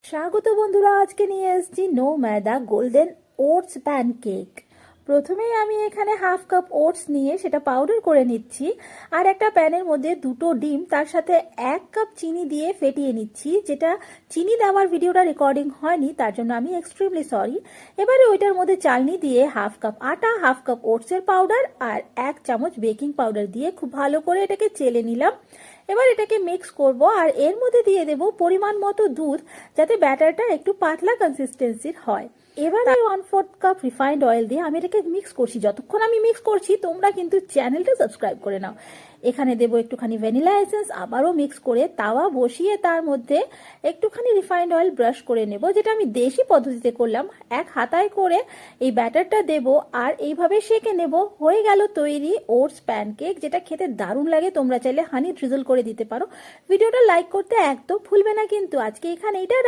স্বাগত বন্ধুরা, আজকে নিয়ে এসেছি নো ময়দা গোল্ডেন ওটস প্যানকেক। প্রথমেই আমি এখানে হাফ কাপ ওটস নিয়ে সেটা পাউডার করে নিচ্ছি, আর একটা প্যানের মধ্যে দুটো ডিম তার সাথে 1 কাপ চিনি দিয়ে ফেটিয়ে নিচ্ছি। যেটা চিনি দেওয়ার ভিডিওটা রেকর্ডিং হয়নি, তার জন্য আমি এক্সট্রিমলি সরি। এবারে ওইটার মধ্যে চালনি দিয়ে হাফ কাপ আটা, হাফ কাপ ওটসের পাউডার আর 1 চামচ বেকিং পাউডার দিয়ে খুব ভালো করে এটাকে চেলে নিলাম। এবার এটাকে মিক্স করব, আর এর মধ্যে দিয়ে দেব পরিমাণ মতো দুধ, যাতে ব্যাটারটা একটু পাতলা কনসিস্টেন্সির হয়। এবারে 1/4 কাপ রিফাইন্ড অয়েল দিয়ে আমি এটাকে মিক্স করছি। যতক্ষণ আমি মিক্স করছি তোমরা কিন্তু চ্যানেলটা সাবস্ক্রাইব করে নাও। এখানে দেবো একটুখানি ভ্যানিলা এসেন্স, আবারও মিক্স করে তাওয়া বসিয়ে তার মধ্যে একটুখানি রিফাইন্ড অয়েল ব্রাশ করে নেব, যেটা আমি দেশি পদ্ধতিতে করলাম। এক হাতায় করে এই ব্যাটারটা দেব আর এইভাবে সেঁকে নেব। হয়ে গেল তৈরি ওটস প্যানকেক, যেটা খেতে দারুণ লাগে। তোমরা চাইলে হানি ড্রিজল করে দিতে পারো। ভিডিওটা লাইক করতে একদম ভুলবে না কিন্তু। আজকে এখানে এটা